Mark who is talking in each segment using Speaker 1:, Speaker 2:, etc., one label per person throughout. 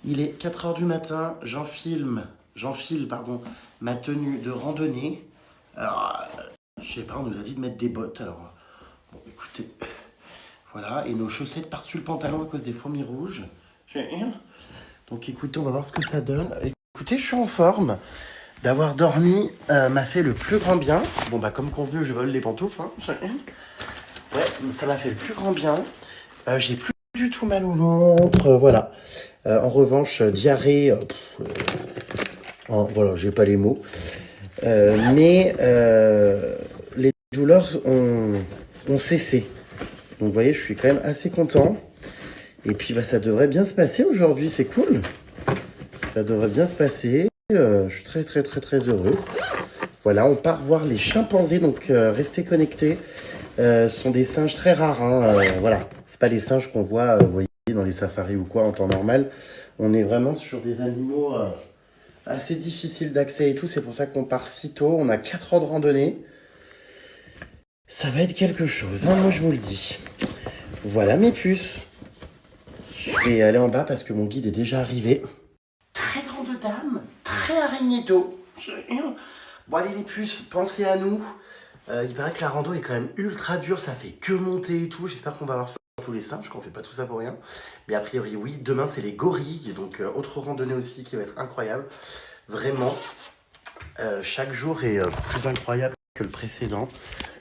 Speaker 1: Il est 4 heures du matin, j'enfile ma tenue de randonnée. Alors, je sais pas, on nous a dit de mettre des bottes. Alors, bon, écoutez, voilà. Et nos chaussettes par-dessus le pantalon à cause des fourmis rouges. Donc, écoutez, on va voir ce que ça donne. Écoutez, je suis en forme. D'avoir dormi m'a fait le plus grand bien. Bon, bah, comme convenu, je vole les pantoufles. Hein. Ouais, ça m'a fait le plus grand bien. J'ai plus du tout mal au ventre, voilà. En revanche, diarrhée, voilà, j'ai pas les mots. Mais les douleurs ont cessé. Donc, vous voyez, je suis quand même assez content. Et puis, bah, ça devrait bien se passer aujourd'hui, c'est cool. Ça devrait bien se passer. Je suis très, très, très, très heureux. Voilà, on part voir les chimpanzés, donc restez connectés. Ce sont des singes très rares, hein, voilà. C'est pas les singes qu'on voit, vous voyez, dans les safaris ou quoi, en temps normal. On est vraiment sur des animaux assez difficiles d'accès et tout. C'est pour ça qu'on part si tôt. On a 4 heures de randonnée. Ça va être quelque chose, hein, moi je vous le dis. Voilà mes puces. Je vais aller en bas parce que mon guide est déjà arrivé. Très grande dame, très araignée d'eau. Bon allez les puces, pensez à nous. Il paraît que la rando est quand même ultra dure, ça fait que monter et tout. J'espère qu'on va avoir tous les singes, qu'on fait pas tout ça pour rien. Mais a priori oui, demain c'est les gorilles, donc autre randonnée aussi qui va être incroyable. Vraiment, chaque jour est plus incroyable que le précédent.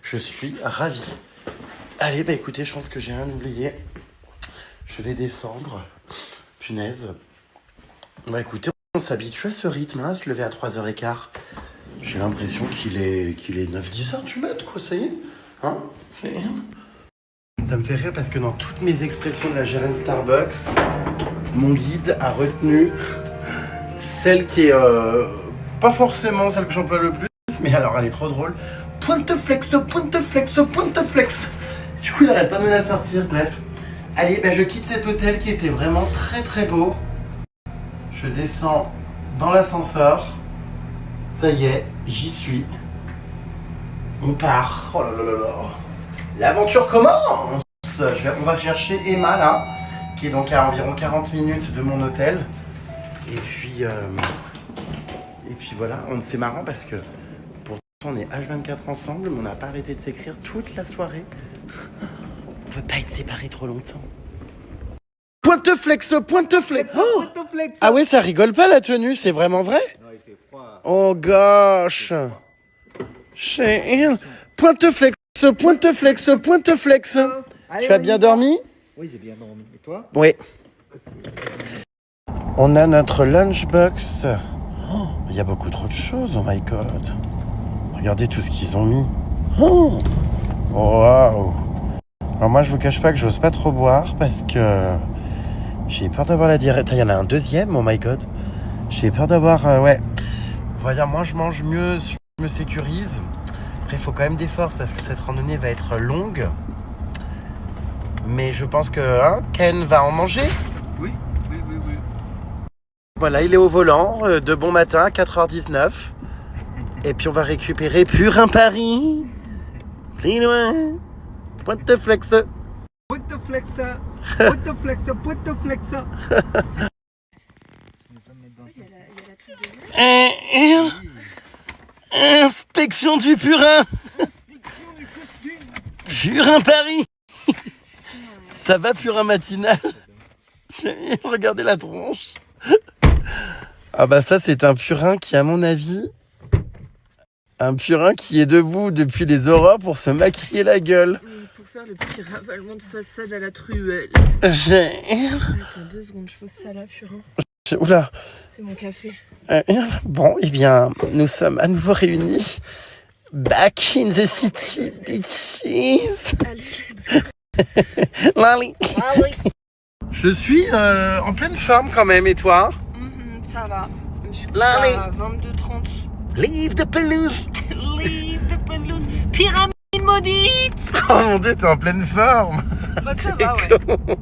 Speaker 1: Je suis ravi. Allez, bah écoutez, je pense que j'ai rien oublié. Je vais descendre. Punaise. Bah écoutez, on s'habitue à ce rythme, hein, à se lever à 3h15. J'ai l'impression qu'il est 9-10 heures du mat, quoi, ça y est. Hein, ça me fait rire parce que dans toutes mes expressions de la gérante Starbucks, mon guide a retenu celle qui est pas forcément celle que j'emploie le plus, mais alors elle est trop drôle. Pointe flex, pointe flex, pointe flex. Du coup, il n'arrête pas de me la sortir, bref. Allez, ben, je quitte cet hôtel qui était vraiment très très beau. Je descends dans l'ascenseur. Ça y est, j'y suis. On part. Oh là là là là. L'aventure commence. On va chercher Emma là, qui est donc à environ 40 minutes de mon hôtel. Et puis voilà, c'est marrant parce que pourtant on est H24 ensemble, mais on n'a pas arrêté de s'écrire toute la soirée. On peut pas être séparés trop longtemps. Pointe flex, pointe flex. Oh, ah ouais, ça rigole pas la tenue, c'est vraiment vrai?
Speaker 2: Non, il fait froid.
Speaker 1: Oh gosh. Pointe flex, pointe flex, pointe flex.
Speaker 2: Allez,
Speaker 1: Tu as bien dormi?
Speaker 2: Oui, j'ai bien dormi. Et toi?
Speaker 1: Oui. On a notre lunchbox. Oh, il y a beaucoup trop de choses, oh my god. Regardez tout ce qu'ils ont mis. Oh, waouh. Alors moi, je vous cache pas que j'ose pas trop boire parce que j'ai peur d'avoir la diarrhée. Il y en a un deuxième, oh my god. J'ai peur d'avoir, ouais. Voyons, moi je mange mieux, je me sécurise. Après, il faut quand même des forces parce que cette randonnée va être longue. Mais je pense que Ken va en manger.
Speaker 2: Oui.
Speaker 1: Voilà, il est au volant, de bon matin, 4h19. Et puis on va récupérer Purin Paris. Plus loin. Pointe flex.
Speaker 2: Pointe flex. Pointe flex. Pointe flex.
Speaker 1: Inspection du Purin. Purin Paris. Ça va, Purin matinal? Regardez la tronche. Ah bah ça, c'est un purin qui, à mon avis, un purin qui est debout depuis les aurores pour se maquiller la gueule.
Speaker 3: Oui, pour faire le petit ravalement de façade à la truelle. Attends 2 secondes, je pose ça là, purin.
Speaker 1: Oula.
Speaker 3: C'est mon café.
Speaker 1: Bon, eh bien, nous sommes à nouveau réunis. Back in the city, bitches.
Speaker 3: Allez, let's go.
Speaker 1: Lali.
Speaker 3: Allez.
Speaker 1: Je suis en pleine forme quand même, et toi?
Speaker 3: Ça va. Je suis
Speaker 1: Lali.
Speaker 3: à 22h30.
Speaker 1: Leave the pelouse.
Speaker 3: Leave the pelouse. Pyramide maudite.
Speaker 1: Oh mon dieu, t'es en pleine forme.
Speaker 3: Bah ça va, ouais.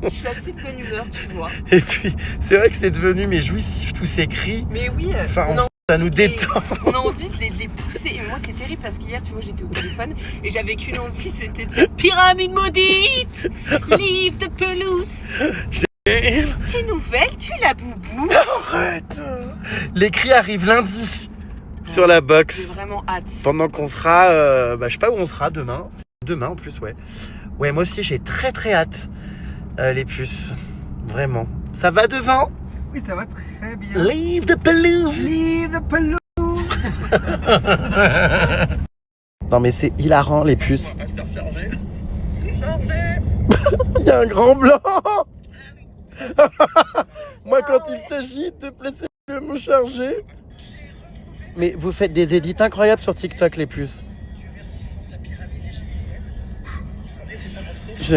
Speaker 3: Je suis assez de bonne humeur, tu vois.
Speaker 1: Et puis, c'est vrai que c'est devenu mais jouissif tous ces cris.
Speaker 3: Mais oui,
Speaker 1: Enfin,
Speaker 3: on a
Speaker 1: ça nous détend.
Speaker 3: On a envie de les pousser. Et moi, c'est terrible parce qu'hier, tu vois, j'étais au téléphone et j'avais qu'une envie, c'était de faire pyramide maudite, leave the pelouse. Tes nouvelles, tu la boubou.
Speaker 1: Arrête. Les cris arrivent lundi sur la
Speaker 3: J'ai
Speaker 1: box.
Speaker 3: vraiment hâte.
Speaker 1: Pendant qu'on sera, je sais pas où on sera demain. C'est demain en plus, ouais. Ouais, moi aussi j'ai très très hâte. Les puces, vraiment. Ça va devant?
Speaker 2: Oui, ça va très bien.
Speaker 1: Leave the pelouse.
Speaker 2: Leave the pelouse.
Speaker 1: Non mais c'est hilarant les puces. Il y a un grand blanc. Moi quand il s'agit de placer le mot chargé. Mais vous faites des édits incroyables sur TikTok les puces.
Speaker 3: Je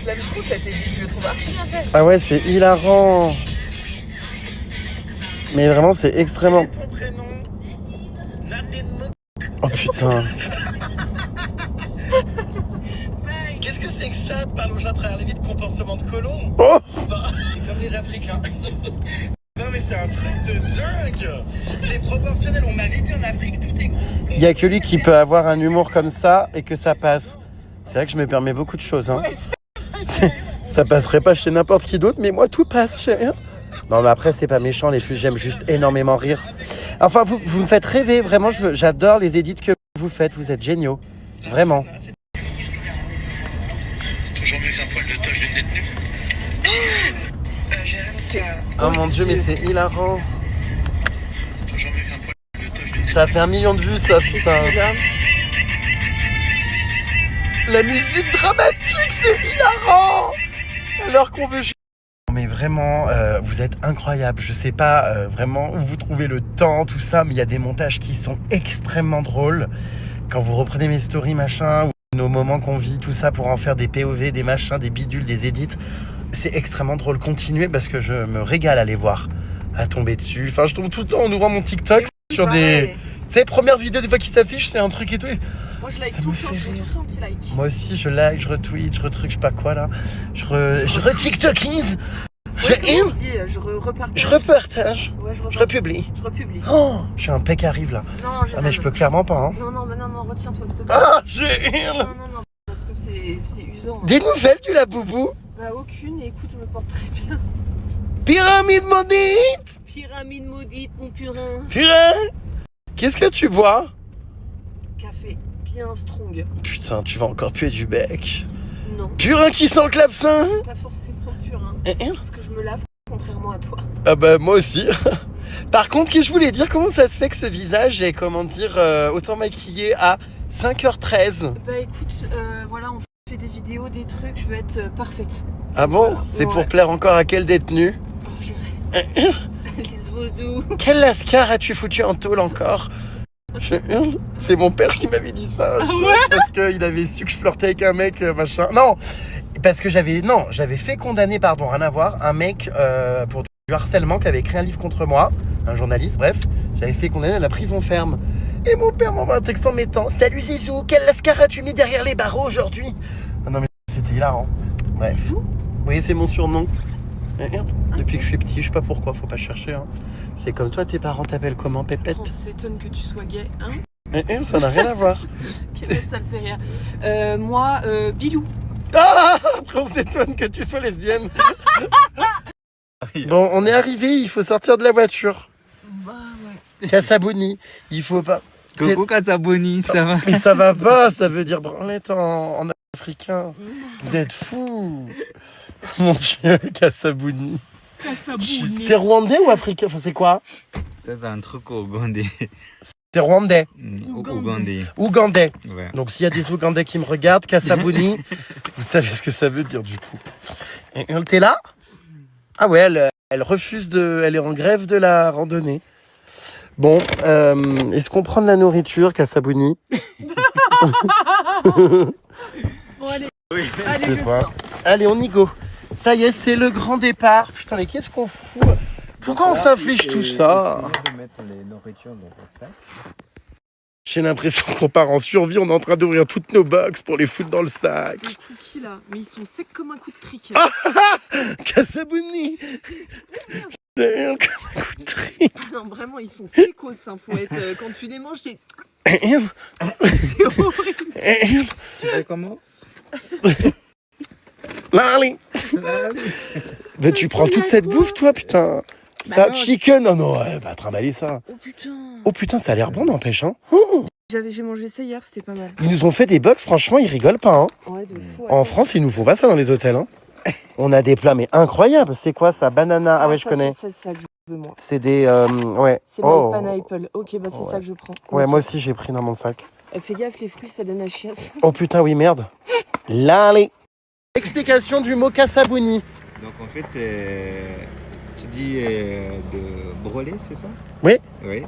Speaker 3: l'aime trop cette édite, je le trouve archi bien fait.
Speaker 1: Ah ouais, c'est hilarant. Mais vraiment, c'est extrêmement... Oh putain.
Speaker 4: Qu'est-ce que c'est que ça de parler aux gens à travers les vies de comportement de colon?
Speaker 1: Oh
Speaker 4: Comme les Africains. Non mais c'est un truc de dingue. C'est proportionnel, on m'avait dit en Afrique tout est gros.
Speaker 1: Il y a que lui qui peut avoir un humour comme ça et que ça passe. C'est vrai que je me permets beaucoup de choses. Hein. Ça passerait pas chez n'importe qui d'autre, mais moi tout passe chez rien. Non mais après c'est pas méchant, les plus j'aime juste énormément rire. Enfin vous me faites rêver, vraiment j'adore les édits que vous faites, vous êtes géniaux. Vraiment.
Speaker 4: C'est toujours mieux qu'un poil de toche de détenu.
Speaker 1: Oh mon dieu mais c'est hilarant.
Speaker 4: C'est toujours mieux qu'un poil de toche de détenu.
Speaker 1: Ça fait 1 million de vues ça putain. La musique dramatique c'est hilarant. Alors qu'on veut... Mais vraiment, vous êtes incroyable. Je sais pas vraiment où vous trouvez le temps, tout ça, mais il y a des montages qui sont extrêmement drôles. Quand vous reprenez mes stories, machin, ou nos moments qu'on vit, tout ça, pour en faire des POV, des machins, des bidules, des edits, c'est extrêmement drôle. Continuez parce que je me régale à les voir, à tomber dessus. Enfin, je tombe tout le temps en ouvrant mon TikTok sur des... Tu sais, première vidéo des fois qui s'affiche, c'est un truc et tout.
Speaker 3: Moi je like
Speaker 1: Ça
Speaker 3: tout
Speaker 1: me
Speaker 3: le temps,
Speaker 1: fait
Speaker 3: je fais tout
Speaker 1: rire.
Speaker 3: le temps un petit like.
Speaker 1: Moi aussi, je like, je retweet, je retruc, je sais pas quoi là. Je re-TikTokise.
Speaker 3: Ouais, comment on dit repartage.
Speaker 1: Je repartage.
Speaker 3: Ouais,
Speaker 1: Je republie.
Speaker 3: Je republie.
Speaker 1: Oh, j'ai un pec arrive là.
Speaker 3: Non, j'ai
Speaker 1: Ah mais je peux clairement pas. Hein.
Speaker 3: Non, retiens-toi s'il te plaît.
Speaker 1: Ah, j'ai
Speaker 3: Non, parce que c'est usant. Hein.
Speaker 1: des nouvelles du la boubou.
Speaker 3: Bah aucune, et écoute, je me porte très bien.
Speaker 1: Pyramide maudite.
Speaker 3: Pyramide maudite, mon purin.
Speaker 1: Putain. Qu'est-ce que tu bois?
Speaker 3: Café bien strong.
Speaker 1: Putain, tu vas encore puer du bec.
Speaker 3: Non,
Speaker 1: Purin qui sent le clavecin.
Speaker 3: pas forcément purin. Parce que je me lave contrairement à toi.
Speaker 1: Ah bah moi aussi. Par contre, qu'est-ce que je voulais dire? Comment ça se fait que ce visage est, comment dire, autant maquillé à 5h13?
Speaker 3: Bah écoute, voilà, on fait des vidéos, des trucs, je veux être parfaite.
Speaker 1: Ah bon?
Speaker 3: Voilà.
Speaker 1: C'est
Speaker 3: Ouais.
Speaker 1: pour plaire encore à quel détenu?
Speaker 3: Oh, je Alice Vaudou.
Speaker 1: Quel lascar as-tu foutu en tôle encore? C'est mon père qui m'avait dit ça. Parce qu'il avait su que je flirtais avec un mec, machin. Non, parce que j'avais fait condamner, pardon, rien à voir, un mec pour du harcèlement qui avait écrit un livre contre moi, un journaliste, bref. J'avais fait condamner à la prison ferme. Et mon père m'envoie un texte en mettant: salut Zizou, quel lascar as-tu mis derrière les barreaux aujourd'hui? Ah non mais c'était hilarant. Ouais.
Speaker 3: Zizou?
Speaker 1: Oui, c'est mon surnom. Depuis que je suis petit, je sais pas pourquoi, faut pas chercher. Hein. C'est comme toi, tes parents t'appellent comment, Pépette?
Speaker 3: On s'étonne que tu sois gay, hein?
Speaker 1: Ça n'a rien à voir.
Speaker 3: Pépette, ça le fait rire. Moi, Bilou.
Speaker 1: Ah, après on s'étonne que tu sois lesbienne. Bon, on est arrivé, il faut sortir de la voiture.
Speaker 3: Bah ouais.
Speaker 1: Kassabouni, il faut pas...
Speaker 2: Coucou Kassabouni, ça va?
Speaker 1: Mais ça va pas, ça veut dire branlette en africain. Vous êtes fous. Mon Dieu, Kassabouni.
Speaker 3: Kassabouni.
Speaker 1: C'est rwandais ou africain? Enfin, c'est quoi?
Speaker 5: Ça, c'est un truc ougandais.
Speaker 1: C'est rwandais.
Speaker 5: Ougandais.
Speaker 1: Ougandais.
Speaker 5: Ouais.
Speaker 1: Donc s'il y a des Ougandais qui me regardent, Kassabouni, vous savez ce que ça veut dire du coup. T'es là? Ah ouais, elle refuse de... Elle est en grève de la randonnée. Bon, est-ce qu'on prend de la nourriture, Kassabouni?
Speaker 3: Bon, allez.
Speaker 5: Oui.
Speaker 3: Allez,
Speaker 1: Je
Speaker 3: je
Speaker 1: sais pas.
Speaker 3: sors.
Speaker 1: Allez, on y go. Ça y est, c'est le grand départ. Putain, mais qu'est-ce qu'on fout? Pourquoi on s'inflige tout ça?
Speaker 5: Essayez de mettre les nourritures dans le sac.
Speaker 1: J'ai l'impression qu'on part en survie. On est en train d'ouvrir toutes nos box pour les foutre dans le sac.
Speaker 3: Les cookies là, mais ils sont secs comme un coup de cric.
Speaker 1: Kassabouni. Comme un coup de trick.
Speaker 3: Non, vraiment, ils sont sécos. Hein. Faut être, quand tu les manges, c'est horrible.
Speaker 5: Tu fais comment?
Speaker 1: Là, allez. Mais tu prends toute cette bouffe, toi, putain. Ça,
Speaker 3: non,
Speaker 1: chicken. Non, non, ouais, bah, trimballer ça.
Speaker 3: Oh putain.
Speaker 1: Oh putain, ça a l'air bon, n'empêche, hein.
Speaker 3: J'ai mangé ça hier, c'était pas mal.
Speaker 1: Ils nous ont fait des box, franchement, ils rigolent pas, hein.
Speaker 3: Ouais, de fou.
Speaker 1: En France, ils nous font pas ça dans les hôtels, hein. On a des plats, mais incroyables. C'est quoi ça? Banana. Ah ouais, je connais.
Speaker 3: C'est ça que je veux, moi.
Speaker 1: C'est des. Ouais.
Speaker 3: C'est
Speaker 1: Oh.
Speaker 3: my pineapple. Ok, bah c'est
Speaker 1: Ouais.
Speaker 3: ça que je prends.
Speaker 1: Ouais,
Speaker 3: Ok.
Speaker 1: moi aussi, j'ai pris dans mon sac.
Speaker 3: Fais gaffe, les fruits, ça donne la chiasse.
Speaker 1: Oh putain, oui, merde. Là, allez. Explication du mot kassabouni.
Speaker 5: Donc en fait, tu dis de brûler, c'est ça?
Speaker 1: Oui.
Speaker 5: Oui.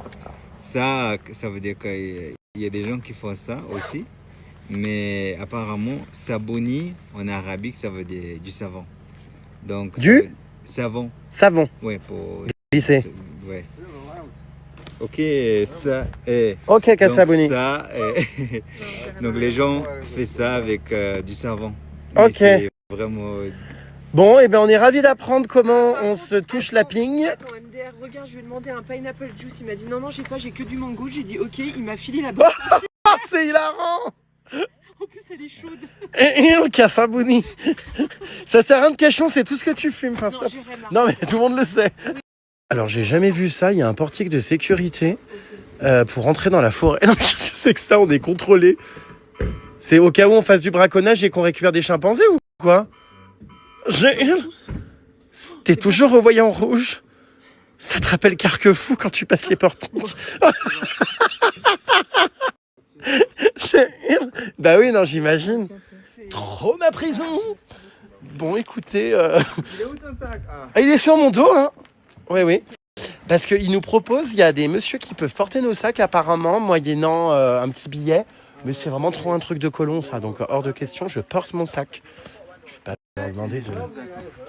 Speaker 5: Ça veut dire qu'il y a des gens qui font ça aussi. Mais apparemment, saboni en arabique, ça veut dire du savon. Donc, savon.
Speaker 1: Savon.
Speaker 5: Ouais, pour.
Speaker 1: Lycée.
Speaker 5: Ouais. Ok, ça est.
Speaker 1: Ok, kassabouni.
Speaker 5: Donc, ça est. Donc les gens font ça avec du savon.
Speaker 1: Ok.
Speaker 5: Mais c'est vraiment.
Speaker 1: Bon, et ben on est ravis d'apprendre comment on se touche la pigne.
Speaker 3: Attends, MDR, regarde, je lui ai demandé un pineapple juice. Il m'a dit non, j'ai que du mango. J'ai dit ok, il m'a filé la boîte.
Speaker 1: Ah, c'est hilarant.
Speaker 3: En plus, elle est chaude.
Speaker 1: Et le kassabouni. Ça sert à rien de cachon, c'est tout ce que tu fumes. Enfin,
Speaker 3: Non,
Speaker 1: stop.
Speaker 3: j'irai marcher.
Speaker 1: Non, mais tout le monde le sait. Alors, j'ai jamais vu ça. Il y a un portique de sécurité pour rentrer dans la forêt. Non, qu'est-ce que c'est que ça? On est contrôlé. C'est au cas où on fasse du braconnage et qu'on récupère des chimpanzés ou quoi? T'es toujours au voyant rouge? Ça te rappelle Carquefou quand tu passes les portiques? Bah oui, non, j'imagine. Trop ma prison. Bon, écoutez...
Speaker 2: Il est où ton sac?
Speaker 1: Ah, il est sur mon dos, hein? Oui, oui. Parce qu'ils nous proposent, il y a des messieurs qui peuvent porter nos sacs apparemment, moyennant un petit billet. Mais c'est vraiment trop un truc de colon, ça. Donc, hors de question, je porte mon sac. Je vais pas leur demander de...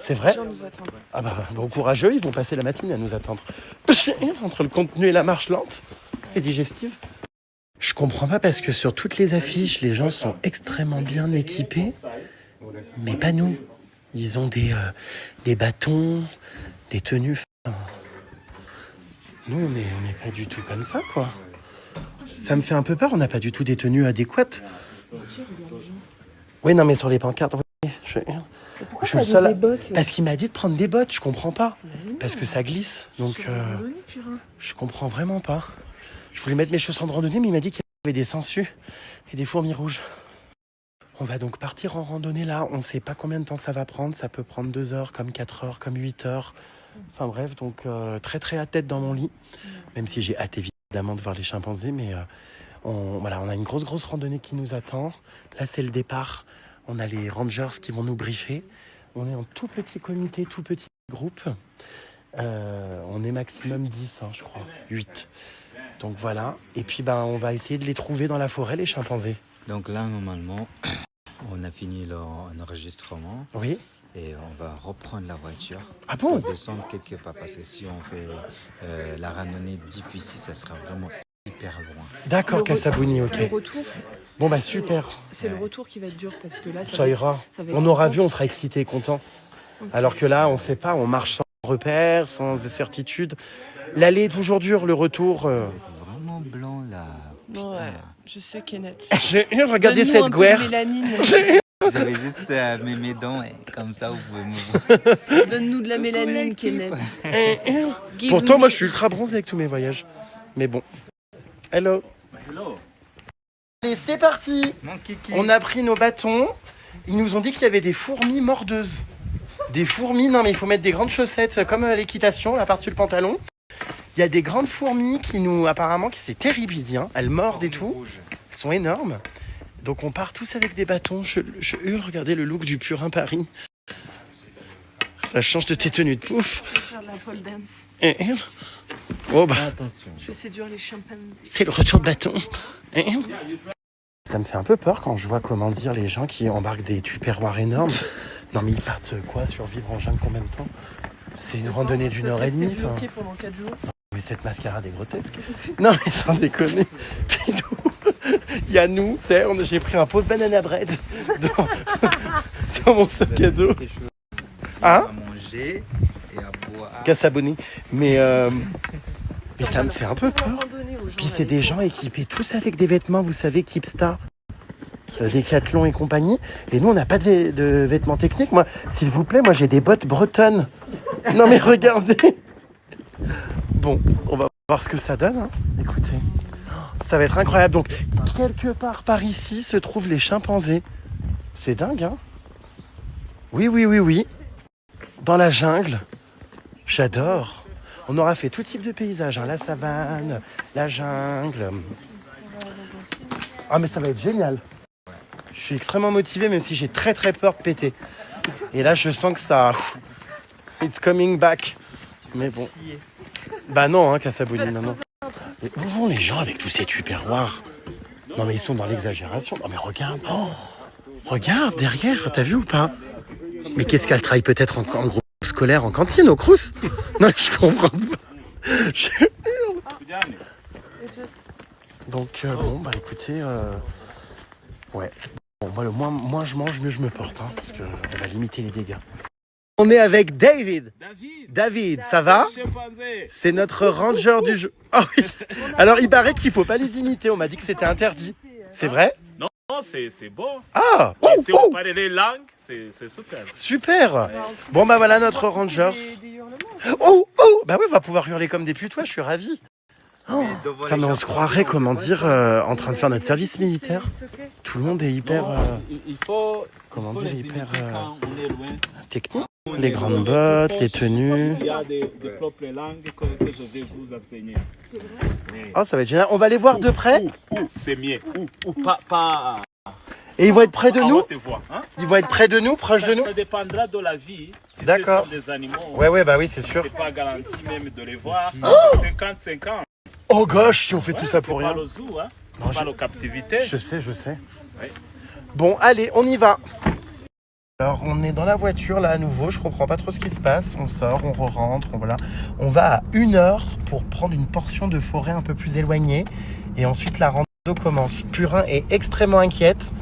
Speaker 1: C'est vrai?
Speaker 3: Les gens nous attendent.
Speaker 1: Ah bah, bon courageux, ils vont passer la matinée à nous attendre. Entre le contenu et la marche lente et digestive. Je comprends pas parce que sur toutes les affiches, les gens sont extrêmement bien équipés, mais pas nous. Ils ont des bâtons, des tenues. Enfin, nous, on est pas du tout comme ça, quoi. Ça me fait un peu peur, on n'a pas du tout des tenues adéquates. Oui, non, mais sur les pancartes, oui, je suis le seul. Parce qu'il m'a dit de prendre des bottes, je comprends pas. Parce que ça glisse, donc je comprends vraiment pas. Je voulais mettre mes chaussures de randonnée, mais il m'a dit qu'il y avait des sangsues et des fourmis rouges. On va donc partir en randonnée là, on sait pas combien de temps ça va prendre, ça peut prendre 2 heures, comme 4 heures, comme 8 heures. Enfin bref, donc très très à tête dans mon lit, même si j'ai hâte évidemment de voir les chimpanzés, mais on a une grosse randonnée qui nous attend. Là c'est le départ, on a les rangers qui vont nous briefer. On est en tout petit comité, tout petit groupe. On est maximum 10, hein, je crois, 8. Donc voilà, et puis on va essayer de les trouver dans la forêt, les chimpanzés.
Speaker 5: Donc là, normalement, on a fini l'enregistrement.
Speaker 1: Oui.
Speaker 5: Et on va reprendre la voiture.
Speaker 1: Ah bon?
Speaker 5: Pour descendre quelque part. Parce que si on fait la randonnée depuis ici, ça sera vraiment hyper loin.
Speaker 1: D'accord, Kassabouni, ok.
Speaker 3: Le retour,
Speaker 1: Bon bah super.
Speaker 3: c'est le retour qui va être dur parce que là,
Speaker 1: Ça ira.
Speaker 3: ça va être
Speaker 1: On aura
Speaker 3: long.
Speaker 1: vu, on sera excité et content. Alors que là, on sait pas, on marche sans repère, sans certitude. L'aller est toujours dur, le retour...
Speaker 5: C'est vraiment blanc là. Putain.
Speaker 3: Ouais, je sais, Kenneth.
Speaker 1: Regardez
Speaker 3: Donne-nous
Speaker 1: cette
Speaker 3: un peu de
Speaker 1: guerre.
Speaker 3: mélanine.
Speaker 5: Vous avez juste mes dents et comme ça vous pouvez me voir.
Speaker 3: Donne-nous de la mélanine, Kenneth. Give
Speaker 1: Pourtant,
Speaker 3: me-
Speaker 1: moi, je suis ultra bronzé avec tous mes voyages. Mais bon. Hello. Allez, c'est parti.
Speaker 5: Mon kiki.
Speaker 1: On a pris nos bâtons. Ils nous ont dit qu'il y avait des fourmis mordeuses. Des fourmis, non mais il faut mettre des grandes chaussettes, comme à l'équitation, là par-dessus le pantalon. Il y a des grandes fourmis qui nous, apparemment, qui c'est terrible, il dit, hein. Elles mordent et tout. Elles sont énormes. Donc on part tous avec des bâtons. Je hurle, regardez le look du purin Paris. Ça change de tes tenues de pouf.
Speaker 3: Je vais faire de la pole dance.
Speaker 1: Oh bah,
Speaker 5: Attention.
Speaker 3: Je vais séduire les chimpanzés.
Speaker 1: c'est le retour de bâton. Ça me fait un peu peur quand je vois, comment dire, les gens qui embarquent des tupperwares énormes. Non mais ils partent quoi, survivre en jungle combien de temps? C'est une randonnée d'une heure et demie.
Speaker 3: Rester
Speaker 1: Enfin.
Speaker 3: bloqué pendant 4 jours.
Speaker 1: Mais cette mascarade est grotesque. Non mais sans déconner. Puis nous, il y a nous, j'ai pris un pot de banana bread dans mon sac à dos. Hein?
Speaker 5: À manger et à boire.
Speaker 1: Kassabouni. Mais ça me fait un peu peur.
Speaker 3: Randonnée aux gens,
Speaker 1: Puis
Speaker 3: là,
Speaker 1: c'est des gens équipés tous avec des vêtements, vous savez, Kipsta. Décathlon et compagnie. Et nous, on n'a pas de vêtements techniques. Moi, s'il vous plaît, moi, j'ai des bottes bretonnes. Non, mais regardez. Bon, on va voir ce que ça donne. Hein. Écoutez, ça va être incroyable. Donc, quelque part par ici se trouvent les chimpanzés. C'est dingue, hein? Oui. Dans la jungle. J'adore. On aura fait tout type de paysage, hein. La savane, la jungle. Ah mais ça va être génial. Je suis extrêmement motivé même si j'ai très peur de péter. Et là je sens que ça... It's coming back. Mais bon. Bah non, hein, Kassabouni, non. Mais où vont les gens avec tous ces tupperwares? Non mais ils sont dans l'exagération. Non mais regarde. Oh, regarde derrière, t'as vu ou pas? Mais qu'est-ce qu'elle travaille peut-être en groupe scolaire en cantine au Crous? Non, je comprends pas. Je hurle. Donc bon, bah écoutez, ouais. Bon, moi, le moins je mange, mieux je me porte, hein, parce que on va limiter les dégâts. On est avec David. David, ça va? C'est notre ranger du jeu. Oh, oui. Alors il paraît qu'il faut pas les imiter. On m'a dit que c'était interdit. C'est vrai?
Speaker 6: Non, c'est bon.
Speaker 1: Ah!
Speaker 6: Et si on parle les langues, c'est super.
Speaker 1: Super. Bon bah voilà notre rangers. Oh! Bah oui, on va pouvoir hurler comme des putois, je suis ravi. Oh, mais on se croirait, comment dire, en train de faire notre service militaire. Tout le monde est hyper... comment dire, hyper technique. Les grandes bottes, les tenues.
Speaker 6: Il y a des propres langues que je vais vous enseigner.
Speaker 1: Oh, ça va être génial. On va les voir de près.
Speaker 6: C'est mieux. Pas...
Speaker 1: Et ils vont être près de nous?
Speaker 6: Voix, hein?
Speaker 1: Ils vont être près de nous, proches de nous?
Speaker 6: Ça dépendra de la vie. Si
Speaker 1: d'accord.
Speaker 6: Ce sont des animaux.
Speaker 1: Ouais, bah oui, c'est sûr.
Speaker 6: C'est pas garanti même de les voir.
Speaker 1: Oh
Speaker 6: 50-50 ans.
Speaker 1: Oh gosh, si on fait tout ça pour rien.
Speaker 6: C'est pas le zoo, hein? C'est pas la captivité.
Speaker 1: Je sais.
Speaker 6: Ouais.
Speaker 1: Bon, allez, on y va. Alors, on est dans la voiture, là, à nouveau. Je comprends pas trop ce qui se passe. On sort, on rentre, voilà. On va à 1 heure pour prendre une portion de forêt un peu plus éloignée. Et ensuite, la rando commence. Purin est extrêmement inquiète.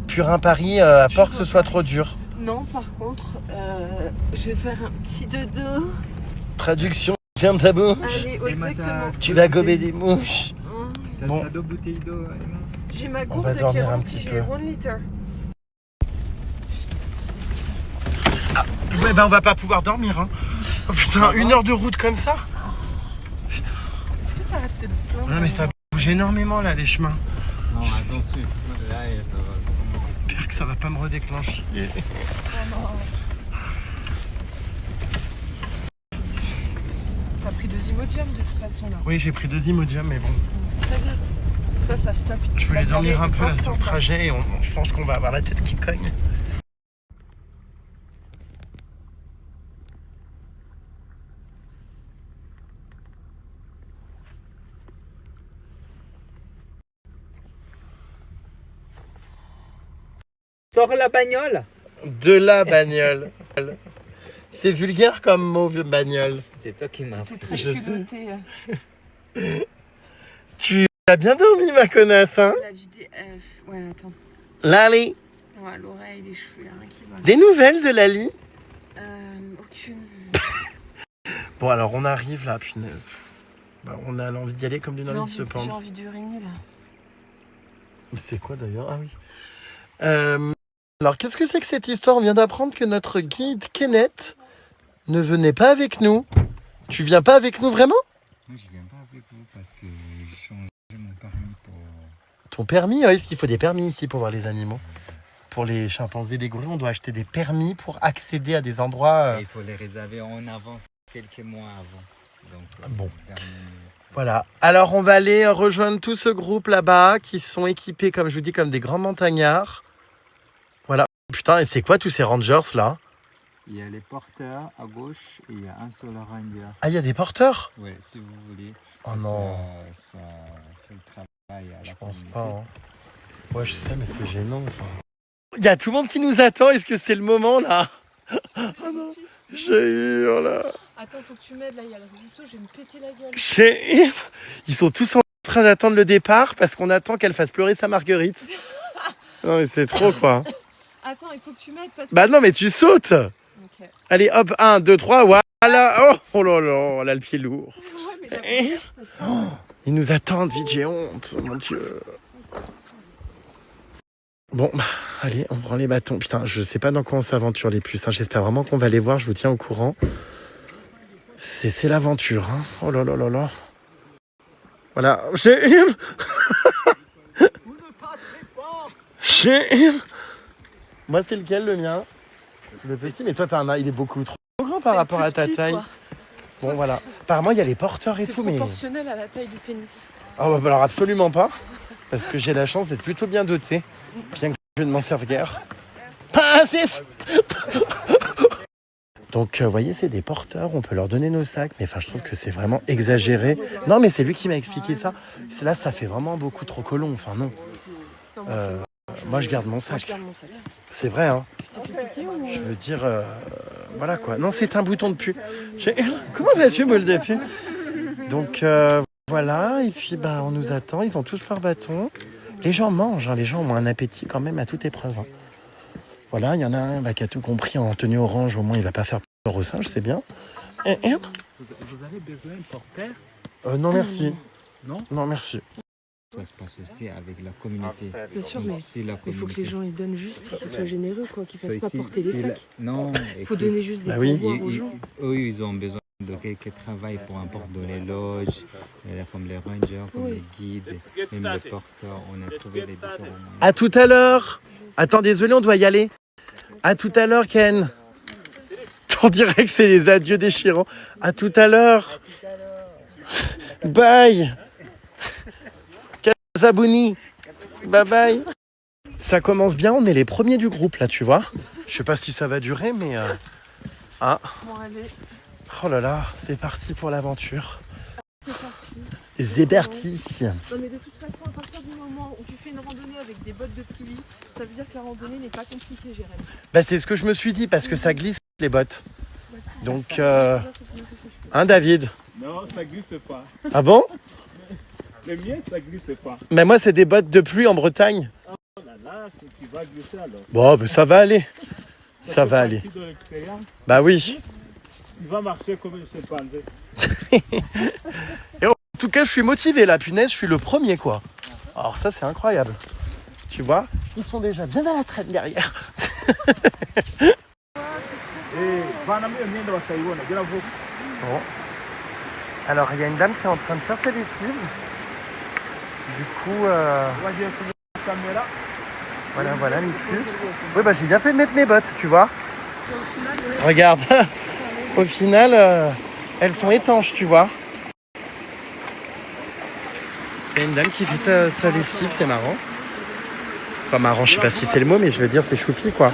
Speaker 1: Purin Paris a peur que ce soit trop dur.
Speaker 3: Non, par contre, je vais faire un petit dodo.
Speaker 1: Traduction, ferme ta bouche.
Speaker 3: Allez, exactement.
Speaker 1: Tu vas gober des mouches. Bon.
Speaker 5: T'as 2 bouteilles d'eau.
Speaker 3: J'ai ma
Speaker 1: On
Speaker 3: gourde
Speaker 1: va
Speaker 3: qui est
Speaker 1: dormir un
Speaker 3: remplie,
Speaker 1: petit
Speaker 3: j'ai
Speaker 1: peu.
Speaker 3: 1 litre.
Speaker 1: Ouais, bah on va pas pouvoir dormir, hein. Oh, putain, 1 heure de route comme ça. Putain.
Speaker 3: Est-ce que t'arrêtes de te plaindre?
Speaker 1: Non mais ça bouge énormément là les chemins.
Speaker 5: Non, attention. Là, ça va.
Speaker 1: J'espère que ça va pas me redéclencher.
Speaker 3: T'as pris 2 Imodium de toute façon là.
Speaker 1: Oui, j'ai pris 2 Imodium, mais bon.
Speaker 3: Très bien. Ça se tape.
Speaker 1: Je voulais dormir un peu là sur le
Speaker 3: instant,
Speaker 1: trajet et je pense qu'on va avoir la tête qui cogne.
Speaker 2: Sors la bagnole.
Speaker 1: De la bagnole. C'est vulgaire comme mot, bagnole.
Speaker 2: C'est toi qui m'as appris.
Speaker 3: Tout très
Speaker 1: Je sais.
Speaker 3: culotté.
Speaker 1: Tu as bien dormi, ma connasse, hein?
Speaker 3: La VDF. Ouais, attends.
Speaker 1: Lali.
Speaker 3: Ouais, l'oreille, les cheveux, y'a rien qui va.
Speaker 1: Des nouvelles de Lali?
Speaker 3: Aucune.
Speaker 1: Bon, alors on arrive là, punaise. Bah, on a envie d'y aller comme d'une envie de se
Speaker 3: J'ai
Speaker 1: pendre.
Speaker 3: envie d'uriner là.
Speaker 1: C'est quoi d'ailleurs? Ah oui. Alors, qu'est-ce que c'est que cette histoire? On vient d'apprendre que notre guide Kenneth ne venait pas avec nous. Tu viens pas avec nous vraiment?
Speaker 5: Moi, je viens pas avec vous parce que j'ai changé mon permis pour...
Speaker 1: Ton permis? Oui, parce qu'il faut des permis ici pour voir les animaux. Pour les chimpanzés, les gorilles, on doit acheter des permis pour accéder à des endroits...
Speaker 5: Il faut les réserver en avance, quelques mois avant. Donc,
Speaker 1: bon.
Speaker 5: permis...
Speaker 1: Voilà. Alors, on va aller rejoindre tout ce groupe là-bas qui sont équipés, comme je vous dis, comme des grands montagnards. Voilà. Putain, et c'est quoi tous ces rangers là?
Speaker 5: Il y a les porteurs à gauche et il y a un seul ranger.
Speaker 1: Ah, il y a des porteurs?
Speaker 5: Oui, si vous voulez.
Speaker 1: Oh non.
Speaker 5: Ça fait le travail à la
Speaker 1: Je pense
Speaker 5: communauté.
Speaker 1: pas. Hein. Ouais, je sais, mais c'est gênant. Enfin. Il y a tout le monde qui nous attend. Est-ce que c'est le moment là? Oh non, j'ai hurle.
Speaker 3: Attends, faut que tu m'aides là, il y a le ruisseau, je vais me péter la gueule.
Speaker 1: Ils sont tous en train d'attendre le départ parce qu'on attend qu'elle fasse pleurer sa marguerite. Non, mais c'est trop quoi.
Speaker 3: Attends, il faut que tu m'aides parce que...
Speaker 1: Bah non, mais tu sautes.
Speaker 3: Ok.
Speaker 1: Allez, hop, 1, 2, 3, voilà. Oh là là, elle a le pied lourd.
Speaker 3: Ouais, mais
Speaker 1: Ils nous attendent, vite, j'ai honte, mon Dieu. Bon, bah, allez, on prend les bâtons. Putain, je sais pas dans quoi on s'aventure les puces. Hein. J'espère vraiment qu'on va les voir. Je vous tiens au courant. C'est l'aventure. Hein. Oh là là là là. Voilà. J'ai une. J'ai une. Moi, c'est lequel, le mien? Le petit. Mais toi, il est beaucoup trop grand par rapport à ta taille.
Speaker 3: Toi.
Speaker 1: Bon, voilà. Apparemment, il y a les porteurs et
Speaker 3: C'est
Speaker 1: tout, mais...
Speaker 3: proportionnel à la taille du pénis.
Speaker 1: Ah, bah, alors, absolument pas. Parce que j'ai la chance d'être plutôt bien doté. Bien que je ne m'en serve guère. Passif. Donc, vous voyez, c'est des porteurs. On peut leur donner nos sacs. Mais enfin, je trouve que c'est vraiment exagéré. Non, mais c'est lui qui m'a expliqué ça. Là, ça fait vraiment beaucoup trop colon. Enfin, non. Moi, je garde mon sac. C'est vrai, hein. Je veux dire... voilà, quoi. Non, c'est un bouton de pu. Comment vas-tu, boule de pu? Donc... voilà, et puis bah, on nous attend, ils ont tous leur bâton. Les gens mangent, hein, les gens ont un appétit quand même à toute épreuve. Hein. Voilà, il y en a un qui a tout compris en tenue orange, au moins il va pas faire peur au singe, c'est bien.
Speaker 6: Vous avez besoin d'un porteur?
Speaker 1: Non merci.
Speaker 6: Non?
Speaker 1: Non merci.
Speaker 5: Ça se passe aussi avec la communauté.
Speaker 3: Bien sûr, mais
Speaker 5: Si la
Speaker 3: il faut que les gens ils donnent juste, qu'ils soient généreux, quoi, qu'ils fassent
Speaker 5: So,
Speaker 3: pas
Speaker 5: ici,
Speaker 3: porter les sacs.
Speaker 5: Non,
Speaker 3: Il faut donner juste des
Speaker 1: Bah oui.
Speaker 3: pourboires aux gens.
Speaker 5: eux, ils ont besoin de quelqu'un qui travaille pour importe dans les lodges, comme les rangers, comme
Speaker 3: Oui.
Speaker 5: les guides, même les porteurs. On a trouvé des différents moyens.
Speaker 1: À tout à l'heure. Attends, désolé, on doit y aller. À tout à l'heure, Ken. On dirait que c'est les adieux déchirants. À tout à l'heure. Bye. Kazabouni. Bye bye. Ça commence bien, on est les premiers du groupe là, tu vois. Je sais pas si ça va durer, mais... Ah.
Speaker 3: Bon, allez.
Speaker 1: Oh là là, c'est parti pour l'aventure.
Speaker 3: C'est parti.
Speaker 1: C'est parti.
Speaker 3: Non mais de toute façon, à partir du moment où tu fais une randonnée avec des bottes de pluie, ça veut dire que la randonnée n'est pas compliquée, Jérémy.
Speaker 1: Bah c'est ce que je me suis dit, parce que ça glisse les bottes. Donc, hein David?
Speaker 6: Non, ça glisse pas.
Speaker 1: Ah bon?
Speaker 6: Le mien, ça glisse pas.
Speaker 1: Mais moi c'est des bottes de pluie en Bretagne.
Speaker 6: Oh là là, tu vas glisser alors.
Speaker 1: Bon, bah, ça va aller. Ça
Speaker 6: fait
Speaker 1: va aller.
Speaker 6: partie de l'expérience.
Speaker 1: Bah oui.
Speaker 6: Il va marcher comme un chimpanzé.
Speaker 1: Et en tout cas, je suis motivé là, punaise, je suis le premier quoi. Alors ça, c'est incroyable. Tu vois, ils sont déjà bien à la traîne derrière. Bon. Alors, il y a une dame qui est en train de faire sa lessive. Du coup, voilà mes puces. Oui, bah j'ai bien fait de mettre mes bottes, tu vois. Regarde. Au final, elles sont étanches, tu vois. Il y a une dame qui fait sa lessive, c'est marrant. Enfin marrant, je sais pas si c'est le mot, mais je veux dire c'est choupi quoi.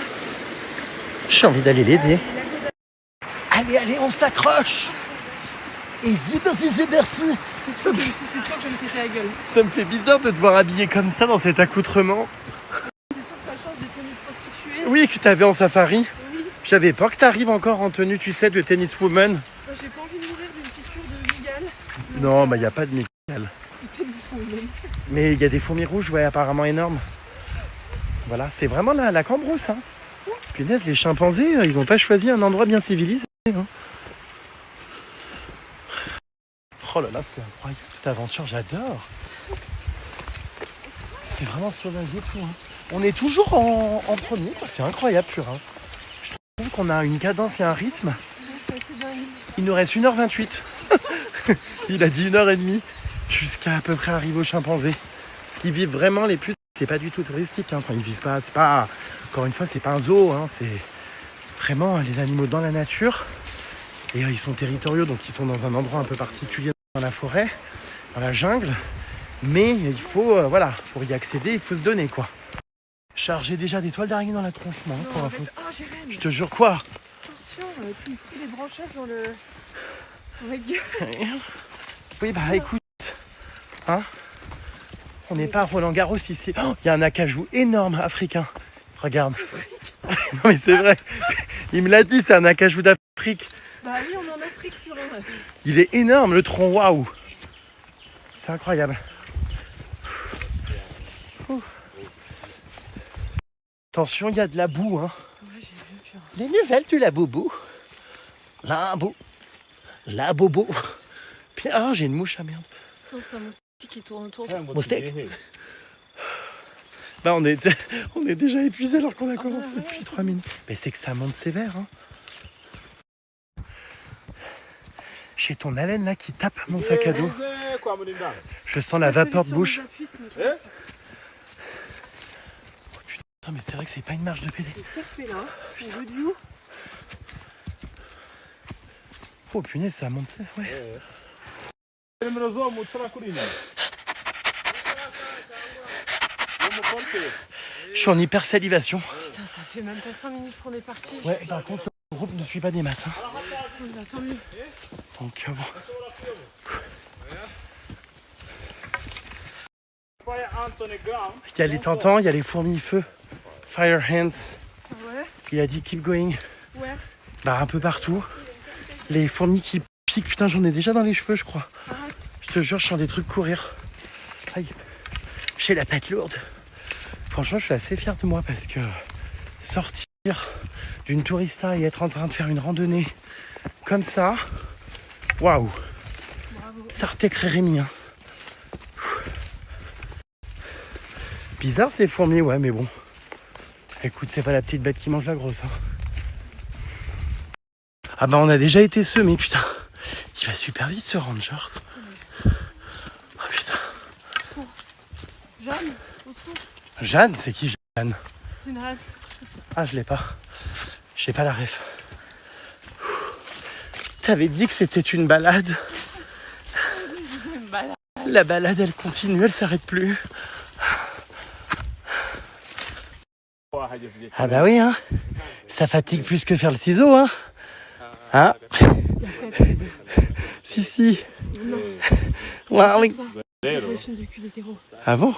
Speaker 1: J'ai envie d'aller l'aider. Allez, on s'accroche. Et c'est parti.
Speaker 3: C'est sûr que je me pétais la gueule.
Speaker 1: Ça me fait bizarre de te voir habillé comme ça dans cet accoutrement.
Speaker 3: C'est sûr que ça change des tenues de prostituées.
Speaker 1: Oui, que t'avais en safari.
Speaker 3: Oui.
Speaker 1: J'avais peur que t'arrives encore en tenue, tu sais, de tenniswoman.
Speaker 3: J'ai pas envie de mourir d'une piqûre de migale.
Speaker 1: Non, bah y a pas de migale.
Speaker 3: Peut-être du fond même.
Speaker 1: Mais il y a des fourmis rouges, ouais, apparemment énormes. Voilà, c'est vraiment la cambrousse, hein. Punaise, les chimpanzés, ils n'ont pas choisi un endroit bien civilisé, hein. Oh là là, c'est incroyable, cette aventure, j'adore. C'est vraiment surlingué tout, hein. On est toujours en premier, quoi. C'est incroyable, Purin. Je trouve qu'on a une cadence et un rythme. Il nous reste 1h28. Il a dit 1h30 jusqu'à peu près arriver aux chimpanzés. Ce qui vivent vraiment les plus, c'est pas du tout touristique, hein. Enfin, ils vivent pas, c'est pas, encore une fois, c'est pas un zoo, hein. C'est vraiment les animaux dans la nature. Et ils sont territoriaux, donc ils sont dans un endroit un peu particulier dans la forêt, dans la jungle. Mais il faut, voilà, pour y accéder, il faut se donner, quoi. Chargé déjà des toiles d'araignée dans la tronche, moi, pour info.
Speaker 3: Ah, Jérémy,
Speaker 1: Je te jure, quoi.
Speaker 3: attention, tu me fous des branchages dans le... dans la gueule.
Speaker 1: Oui, bah écoute, hein, on n'est pas à Roland-Garros ici. Oh, il y a un acajou énorme africain. Regarde. Non mais c'est vrai. Il me l'a dit, c'est un acajou d'Afrique.
Speaker 3: Bah oui, on est en Afrique, Purin.
Speaker 1: Il est énorme, le tronc, waouh. C'est incroyable. Ouh. Attention, il y a de la boue, hein.
Speaker 3: Ouais, j'ai vu, Purin.
Speaker 1: Les nouvelles, tu la boubou. La boue. La bobo. Puis, ah, j'ai une mouche à merde.
Speaker 3: Oh, c'est un moustique qui tourne autour.
Speaker 1: Moustique. Bah on est déjà épuisé alors qu'on a commencé depuis 3 minutes. Mais c'est que ça monte sévère. Hein. J'ai ton haleine là qui tape mon sac à dos. Je sens la vapeur de bouche. Oh, mais c'est vrai que c'est pas une marche de PD.
Speaker 3: C'est ce qu'elle fait là. On veut du haut.
Speaker 1: Oh punaise, ça monte sévère. Ouais. Je suis en hyper salivation.
Speaker 3: Putain, ça fait même pas 5 minutes qu'on est parti.
Speaker 1: Ouais, par contre, le groupe ne suit pas des masses. Hein.
Speaker 3: Bah, tant mieux.
Speaker 1: Donc, bon. Il y a les tentants, il y a les fourmis feu. Fire hands.
Speaker 3: Ouais.
Speaker 1: Il a dit keep going.
Speaker 3: Ouais.
Speaker 1: Bah, un peu partout. Les fourmis qui piquent, putain, j'en ai déjà dans les cheveux, je crois.
Speaker 3: Arrête.
Speaker 1: Je te jure, je sens des trucs courir. Aïe. J'ai la patte lourde. Franchement, je suis assez fier de moi parce que sortir d'une tourista et être en train de faire une randonnée comme ça, waouh, Sartek Rémi. Hein. Bizarre ces fourmis, ouais, mais bon. Écoute, c'est pas la petite bête qui mange la grosse. Hein. Ah bah on a déjà été semé, putain. Il va super vite ce Rangers. Oh putain.
Speaker 3: Jeanne, au secours.
Speaker 1: Jeanne, c'est qui Jeanne?
Speaker 3: C'est une rêve.
Speaker 1: Ah, je l'ai pas. J'ai pas la ref. T'avais dit que c'était une balade.
Speaker 3: Une balade.
Speaker 1: La balade, elle continue, elle s'arrête plus. Ah bah oui, hein. Ça fatigue plus que faire le ciseau, hein. Hein? Si. Ouais, oui.
Speaker 3: C'est le film de cul hétéro.
Speaker 1: Ah bon?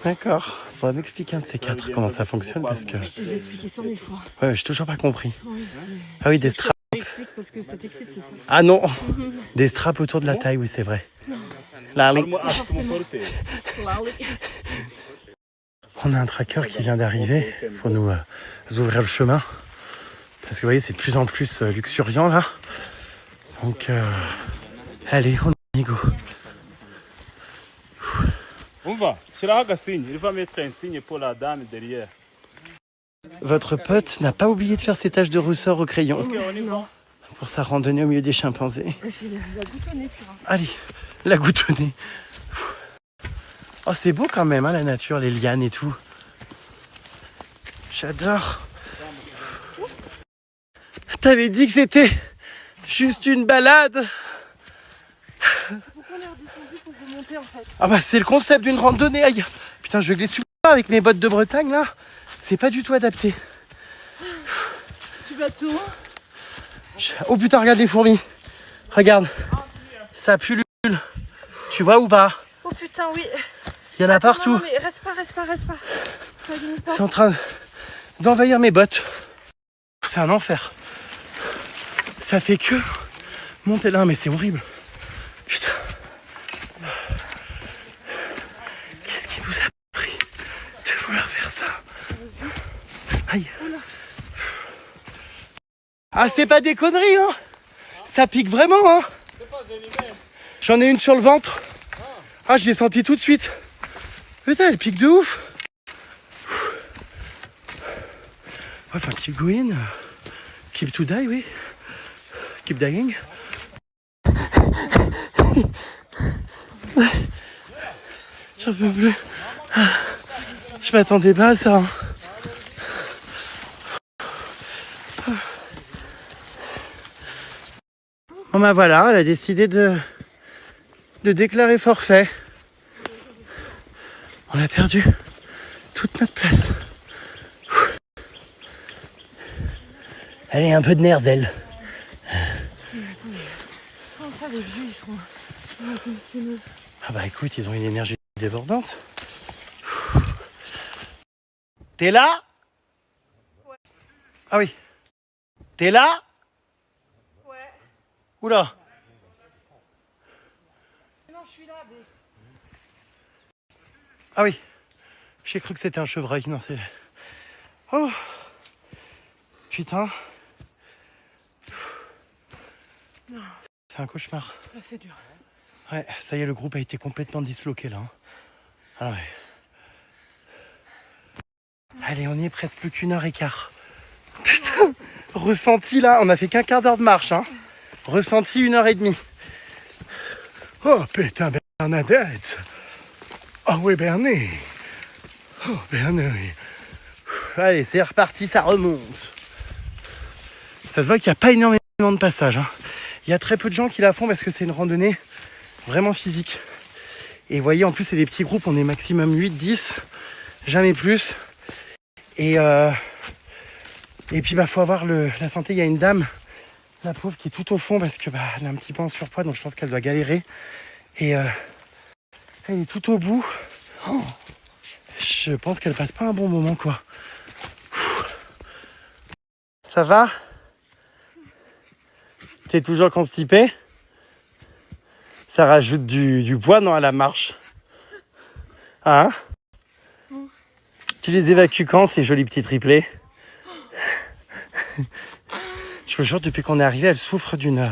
Speaker 1: D'accord. Faudrait m'expliquer un de ces quatre comment ça fonctionne parce que...
Speaker 3: J'ai expliqué 100 000 fois.
Speaker 1: Ouais, j'ai toujours pas compris.
Speaker 3: Oui,
Speaker 1: Ah oui, des straps.
Speaker 3: explique parce que ça t'excite, c'est ça.
Speaker 1: Ah non. Des straps autour de la taille, oui, c'est vrai. Là, allez. On a un tracker qui vient d'arriver pour nous ouvrir le chemin. Parce que vous voyez, c'est de plus en plus luxuriant là. Donc, allez, on y go.
Speaker 6: On va. Shiraha un signe. Il va mettre un signe pour la dame derrière.
Speaker 1: Votre pote n'a pas oublié de faire ses taches de rousseur au crayon
Speaker 6: Ok, on y va.
Speaker 1: pour sa randonnée au milieu des chimpanzés.
Speaker 3: J'ai la goutte au nez, purée.
Speaker 1: Allez, la goutte au nez. Oh, c'est beau quand même, hein, la nature, les lianes et tout. J'adore. T'avais dit que c'était juste une balade.
Speaker 3: Pourquoi on est redescendu pour remonter en fait?
Speaker 1: Ah bah c'est le concept d'une randonnée. Aïe. Putain, je glisse super avec mes bottes de Bretagne là. C'est pas du tout adapté.
Speaker 3: Tu vas tout?
Speaker 1: Oh putain, regarde les fourmis. Regarde. Ça pullule. Tu vois ou pas?
Speaker 3: Oh putain, oui.
Speaker 1: Il y en a
Speaker 3: Attends,
Speaker 1: partout.
Speaker 3: Non, mais reste pas. T'abîmes pas.
Speaker 1: C'est en train d'envahir mes bottes. C'est un enfer. Ça fait que monter là, mais c'est horrible. Putain. Qu'est-ce qui nous a pris de vouloir faire ça? Aïe. Ah, c'est pas des conneries, hein. Ça pique vraiment, hein. J'en ai une sur le ventre. Ah, je l'ai senti tout de suite. Putain, elle pique de ouf. Enfin, keep going. Keep to die, oui. Keep dying. J'en peux plus. Je m'attendais pas à ça. Bon bah voilà, elle a décidé de déclarer forfait. On a perdu toute notre place. Allez, un peu de nerfs, elle.
Speaker 3: Comment ça, les vieux, ils sont...
Speaker 1: Ah bah écoute, ils ont une énergie débordante. T'es là?
Speaker 3: Ouais.
Speaker 1: Ah oui. T'es là?
Speaker 3: Ouais.
Speaker 1: Oula.
Speaker 3: Non, je suis là, mais...
Speaker 1: Ah oui. J'ai cru que c'était un chevreuil. Non, c'est... Oh. Putain.
Speaker 3: Non.
Speaker 1: C'est un cauchemar.
Speaker 3: Là, c'est dur.
Speaker 1: Ouais, ça y est, le groupe a été complètement disloqué là. Hein. Ah ouais. Allez, on y est presque plus qu'1h15. Putain, ressenti là, on a fait qu'un quart d'heure de marche. Hein. Ressenti 1h30.
Speaker 7: Oh putain, Bernadette. Oh oui, Bernie. Oh, Bernie.
Speaker 1: Allez, c'est reparti, ça remonte. Ça se voit qu'il n'y a pas énormément de passages. Hein. Il y a très peu de gens qui la font parce que c'est une randonnée vraiment physique. Et vous voyez, en plus, c'est des petits groupes, on est maximum 8-10, jamais plus. Et puis, bah, faut avoir la santé. Il y a une dame, la pauvre, qui est tout au fond parce que elle est un petit peu en surpoids, donc je pense qu'elle doit galérer. Et elle est tout au bout. Oh, je pense qu'elle passe pas un bon moment, quoi. Ça va? T'es toujours constipé? Ça rajoute du poids, non, à la marche? Hein? Tu les évacues quand, ces jolis petits triplés? Je vous jure, depuis qu'on est arrivé, elle souffre d'une...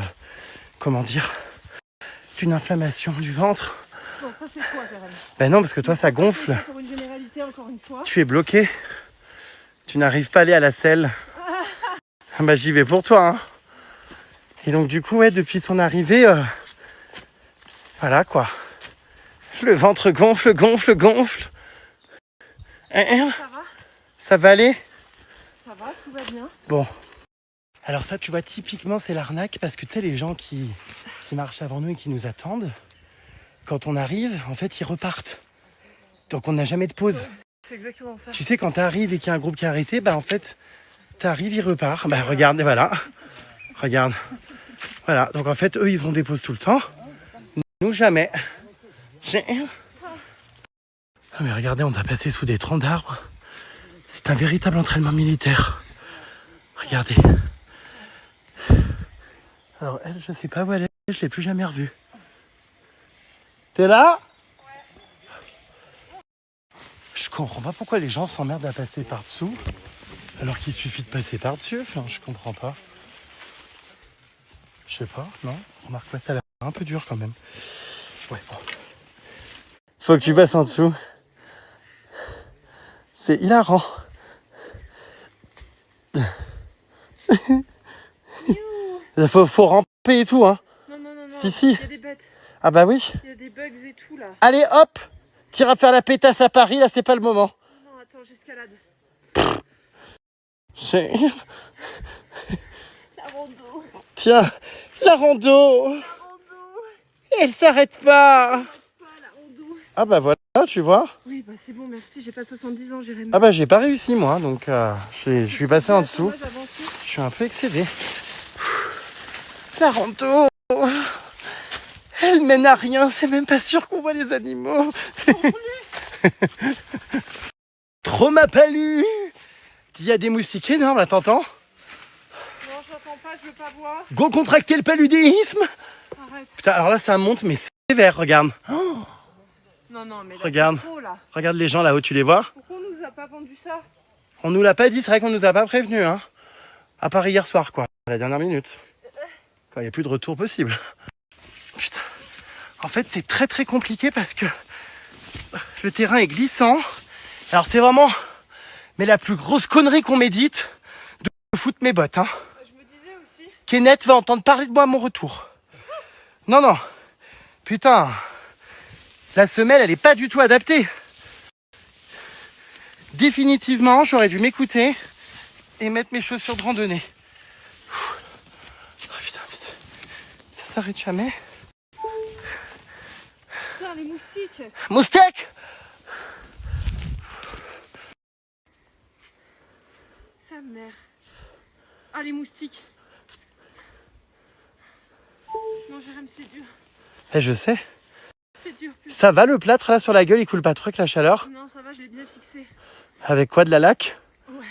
Speaker 1: comment dire? D'une inflammation du ventre.
Speaker 3: Bon, ça c'est quoi, Jérôme?
Speaker 1: Ben non, parce que toi, ça gonfle.
Speaker 3: Pour une généralité, encore une fois.
Speaker 1: Tu es bloqué. Tu n'arrives pas à aller à la selle. Ah bah j'y vais pour toi. Hein. Et donc du coup, ouais, depuis son arrivée, voilà quoi. Le ventre gonfle.
Speaker 3: Ça va?
Speaker 1: Ça va aller?
Speaker 3: Ça va, tout va bien.
Speaker 1: Bon. Alors ça, tu vois, typiquement, c'est l'arnaque parce que tu sais, les gens qui marchent avant nous et qui nous attendent, quand on arrive, en fait, ils repartent. Donc on n'a jamais de pause.
Speaker 3: C'est exactement ça.
Speaker 1: Tu sais, quand tu arrives et qu'il y a un groupe qui est arrêté, bah en fait, tu arrives, il repart. Bah regarde, voilà. Regarde. Voilà. Donc en fait, eux, ils ont des pauses tout le temps. Nous, jamais. Ah mais regardez, on doit passer sous des troncs d'arbres. C'est un véritable entraînement militaire. Regardez. Alors elle, je sais pas où elle est, je l'ai plus jamais revue. T'es là? Je comprends pas pourquoi les gens s'emmerdent à passer par-dessous, alors qu'il suffit de passer par-dessus. Enfin, je comprends pas. Je sais pas, non? Remarque pas, ça a l'air un peu dur quand même. Ouais, bon. Faut que tu passes en dessous. C'est hilarant. faut ramper et tout, hein.
Speaker 3: Non.
Speaker 1: Si.
Speaker 3: Il y a des bêtes.
Speaker 1: Ah bah oui.
Speaker 3: Il y a des bugs et tout là.
Speaker 1: Allez, hop! T'iras faire la pétasse à Paris, là, c'est pas le moment.
Speaker 3: Non, attends, j'escalade. La rando.
Speaker 1: Tiens, la rando. Elle s'arrête pas.
Speaker 3: La rando.
Speaker 1: Ah bah voilà, tu vois.
Speaker 3: Oui, bah c'est bon, merci. J'ai pas 70 ans, Jérémy.
Speaker 1: Ah bah j'ai pas réussi moi, donc je suis passé en dessous.
Speaker 3: Moi, j'avance.
Speaker 1: Je suis un peu excédé. La rando. Elle mène à rien, c'est même pas sûr qu'on voit les animaux. Trop ma palue. Il y a des moustiques énormes là, t'entends?
Speaker 3: Non, je l'entends pas, je veux pas voir.
Speaker 1: Go contracter le paludisme.
Speaker 3: Arrête.
Speaker 1: Putain, alors là ça monte mais c'est sévère, regarde. Oh,
Speaker 3: Non, mais là,
Speaker 1: regarde.
Speaker 3: c'est trop, là.
Speaker 1: Regarde les gens là-haut, tu les vois?
Speaker 3: Pourquoi on nous a pas vendu ça?
Speaker 1: On nous l'a pas dit, c'est vrai qu'on nous a pas prévenu, hein. À part hier soir, quoi, à la dernière minute. Quand il n'y a plus de retour possible. Putain. En fait, c'est très très compliqué parce que le terrain est glissant. Alors c'est vraiment, mais la plus grosse connerie qu'on médite, de foutre mes bottes, hein.
Speaker 3: Je me disais aussi.
Speaker 1: Kenneth va entendre parler de moi à mon retour. Non. Putain. La semelle, elle est pas du tout adaptée. Définitivement, j'aurais dû m'écouter et mettre mes chaussures de randonnée. Oh putain, ça s'arrête jamais.
Speaker 3: Putain, les moustiques.
Speaker 1: Moustec!
Speaker 3: Sa mère. Ah, les moustiques. Non, Jérémy, c'est dur.
Speaker 1: Eh, je sais.
Speaker 3: C'est dur, putain.
Speaker 1: Ça va le plâtre là sur la gueule, il coule pas trop avec la chaleur?
Speaker 3: Non, ça va, je l'ai bien fixé.
Speaker 1: Avec quoi, de la laque?
Speaker 3: Ouais.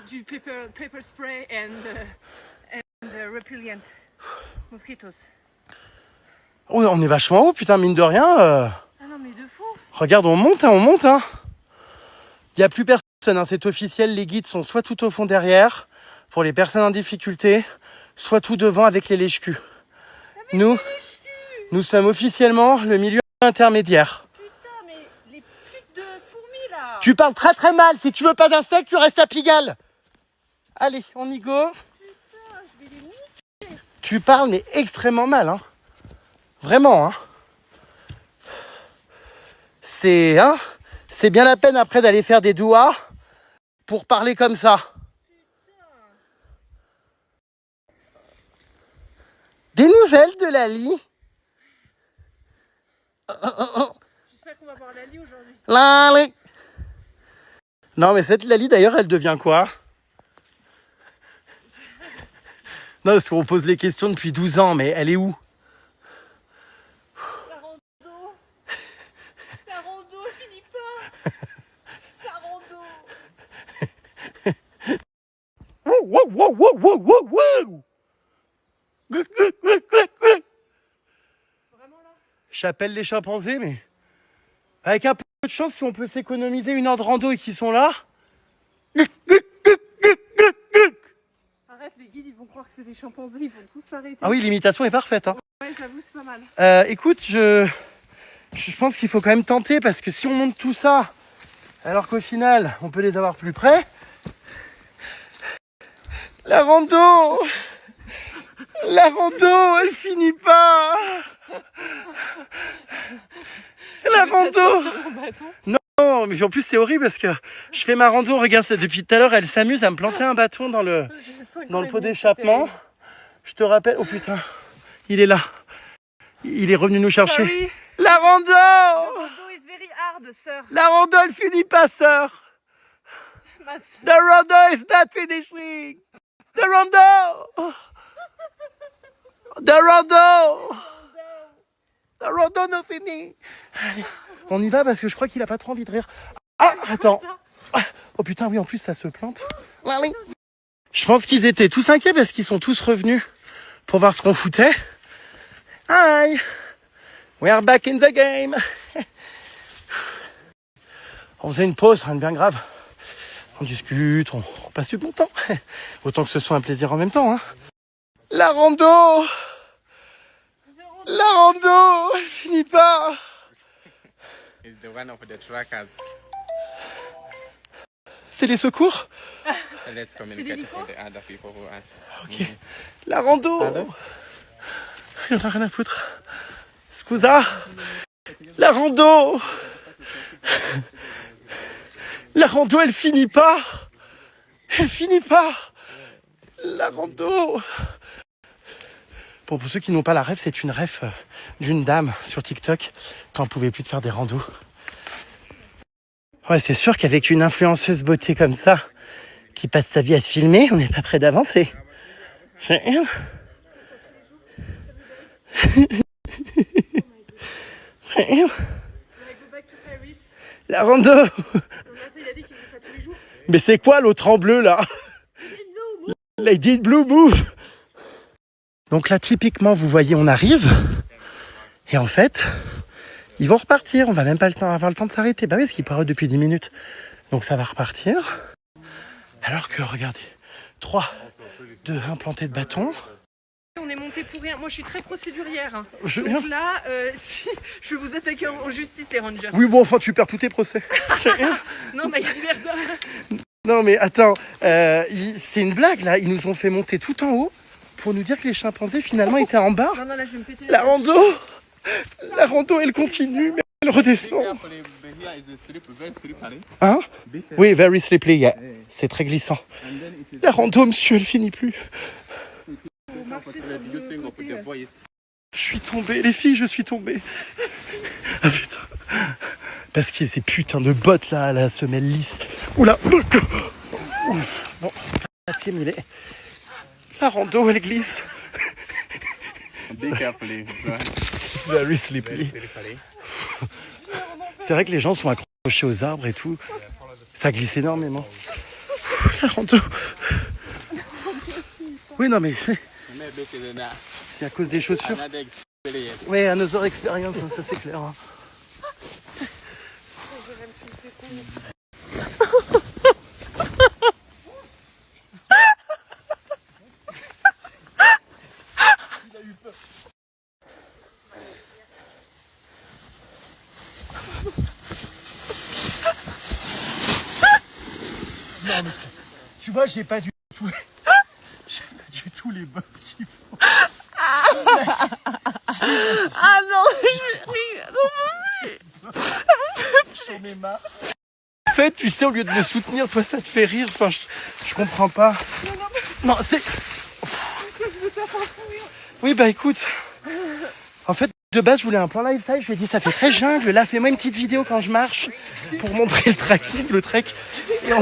Speaker 3: Du paper spray and repellent. Mosquitos.
Speaker 1: Oh, on est vachement haut, putain, mine de rien.
Speaker 3: Ah non, mais de fou.
Speaker 1: Regarde, on monte. Il n'y a plus personne, hein, c'est officiel. Les guides sont soit tout au fond derrière, pour les personnes en difficulté, soit tout devant avec les lèche-culs. Nous sommes officiellement le milieu intermédiaire.
Speaker 3: Putain, mais les putes de fourmis là.
Speaker 1: Tu parles très très mal. Si tu veux pas d'un steak, tu restes à Pigalle. Allez, on y go. Tu parles mais extrêmement mal, hein. Vraiment, hein. C'est bien la peine après d'aller faire des douas pour parler comme ça. Des nouvelles de Lali?
Speaker 3: J'espère qu'on va voir Lali aujourd'hui.
Speaker 1: Lali. Non mais cette Lali d'ailleurs elle devient quoi? Non parce qu'on pose les questions depuis 12 ans mais elle est où?
Speaker 3: La rando. La rando, finis pas. La rando.
Speaker 1: Wow, wow, wow, wow, wow, wow, wow.
Speaker 3: Vraiment là?
Speaker 1: J'appelle les chimpanzés mais avec un peu de chance si on peut s'économiser 1 heure de rando et qu'ils sont là.
Speaker 3: Arrête, les guides ils vont croire que c'est des chimpanzés, ils vont tous s'arrêter.
Speaker 1: Ah oui l'imitation est parfaite hein.
Speaker 3: Ouais, j'avoue, c'est pas mal.
Speaker 1: Écoute, je pense qu'il faut quand même tenter parce que si on monte tout ça, alors qu'au final, on peut les avoir plus près. La rando, elle finit pas. La rando. Non, mais en plus c'est horrible parce que je fais ma rando, regarde, depuis tout à l'heure, elle s'amuse à me planter un bâton dans le pot d'échappement. Je te rappelle, oh putain, il est là. Il est revenu nous chercher.
Speaker 3: Sorry.
Speaker 1: La rando!
Speaker 3: Rando is very hard, sir.
Speaker 1: La rando, elle finit pas, sœur.
Speaker 3: Ma sœur.
Speaker 1: The rando is not finishing. The rando! The rando! The rando no fini. Allez, on y va parce que je crois qu'il a pas trop envie de rire. Ah, attends. Oh putain, oui, en plus, ça se plante. Je pense qu'ils étaient tous inquiets parce qu'ils sont tous revenus pour voir ce qu'on foutait. Hi! We are back in the game. On faisait une pause, rien de bien grave. On discute, on passe du bon temps. Autant que ce soit un plaisir en même temps. Hein. La rando! La rando! Elle finit pas!
Speaker 5: It's the one of the trackers.
Speaker 1: Télésecours?
Speaker 5: Let's communicate with the other people who are.
Speaker 1: Ok. La rando! Il en a rien à foutre. Scusa! La rando! La rando, elle finit pas! Elle finit pas! La rando! Bon, pour ceux qui n'ont pas la ref, c'est une ref d'une dame sur TikTok quand on pouvait plus de faire des randos. Ouais, c'est sûr qu'avec une influenceuse beauté comme ça, qui passe sa vie à se filmer, on n'est pas près d'avancer. La rando. Mais c'est quoi l'autre en bleu là? Lady Blue Move. Donc là typiquement vous voyez on arrive et en fait ils vont repartir, on va même pas avoir le temps de s'arrêter. Bah oui, parce qu'ils parlent depuis 10 minutes. Donc ça va repartir. Alors que regardez, 3, 2, 1 planté de bâton.
Speaker 3: On est monté pour rien. Moi, je suis très procédurière. Hein.
Speaker 1: Je
Speaker 3: Donc là, si, je vais vous attaquer en justice, les rangers.
Speaker 1: Oui, bon, enfin, tu perds tous tes procès.
Speaker 3: Non, mais il y a du verdun.
Speaker 1: Non, mais attends, c'est une blague, là. Ils nous ont fait monter tout en haut pour nous dire que les chimpanzés, finalement, étaient en bas.
Speaker 3: Non, là, je vais me péter
Speaker 1: la rando, elle continue, mais elle redescend. Hein? Oui, very slippery, yeah. C'est très glissant. La rando, monsieur, elle finit plus. Je suis tombé, les filles, je suis tombé. Ah putain. Parce qu'il y a ces putains de bottes là, la semelle lisse. Oula. Bon, la tienne, il est. La rando, elle glisse. Very slippery. C'est vrai que les gens sont accrochés aux arbres et tout. Ça glisse énormément. La rando. Oui, non, mais c'est à cause des chaussures. Oui, another experience, ça c'est clair. Hein. Non, mais tu vois, j'ai pas du tout les bottes qu'il faut.
Speaker 3: Ah non,
Speaker 1: J'en ai marre. En fait, tu sais, au lieu de me soutenir, toi, ça te fait rire. Enfin, je comprends pas. Non, c'est... Oui, bah écoute. En fait, de base, je voulais un plan lifestyle. Je lui ai dit, ça fait très jungle. Là, fais-moi une petite vidéo quand je marche pour montrer le trekking, le trek. Et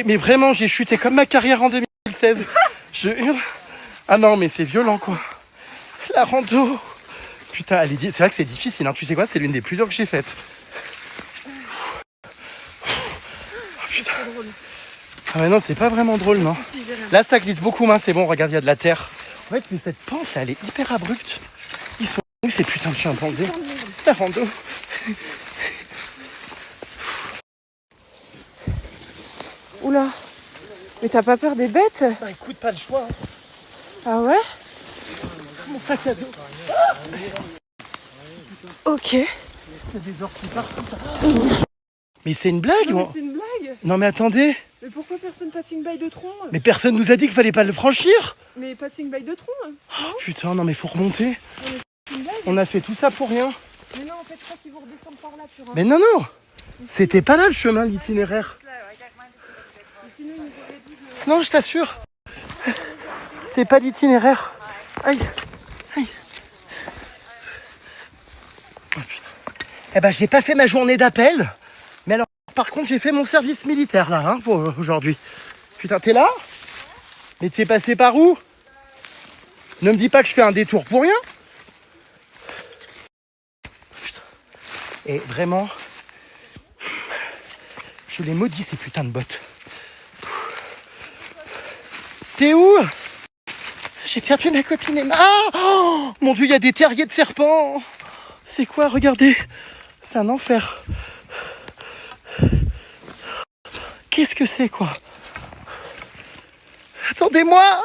Speaker 1: mais vraiment, j'ai chuté comme ma carrière en 2016. Je hurle. Ah non, mais c'est violent, quoi. La rando. Putain, c'est vrai que c'est difficile. Hein. Tu sais quoi, c'est l'une des plus dures que j'ai faites. Oh, putain. Ah mais non, c'est pas vraiment drôle, non. Là, ça glisse beaucoup moins. C'est bon, regarde, il y a de la terre. En fait, c'est cette pente, là, elle est hyper abrupte. Ils sont où ces putains de chimpanzés? La rando.
Speaker 3: Oula. Mais t'as pas peur des bêtes?
Speaker 1: Bah écoute, pas le choix. Hein.
Speaker 3: Ah ouais?
Speaker 1: Mon sac à dos.
Speaker 3: Ok.
Speaker 1: Il y a des orques qui partent. Mais c'est une blague,
Speaker 3: Non, mais c'est une blague.
Speaker 1: Non mais attendez.
Speaker 3: Mais pourquoi personne passing by de tronc?
Speaker 1: Mais personne nous a dit qu'il fallait pas le franchir.
Speaker 3: Mais passing by de tronc?
Speaker 1: Oh, putain, non mais faut remonter.
Speaker 3: C'est une blague.
Speaker 1: On a fait tout ça pour rien.
Speaker 3: Mais non, en fait, je crois qu'ils vont redescendre par là, Purin.
Speaker 1: Mais non, non. C'était pas là le chemin, l'itinéraire.
Speaker 3: Sinon, ils nous auraient dit de...
Speaker 1: Non, je t'assure. C'est pas l'itinéraire. Aïe. Aïe. Oh, putain. Eh ben, j'ai pas fait ma journée d'appel. Mais alors, par contre, j'ai fait mon service militaire, là, hein, pour aujourd'hui. Putain, t'es là? Mais t'es passé par où? Ne me dis pas que je fais un détour pour rien. Putain. Et vraiment, je les maudis, ces putains de bottes. T'es où? J'ai perdu ma copine Emma. Ah, oh, mon Dieu, il y a des terriers de serpents. C'est quoi? Regardez. C'est un enfer. Qu'est-ce que c'est, quoi? Attendez-moi.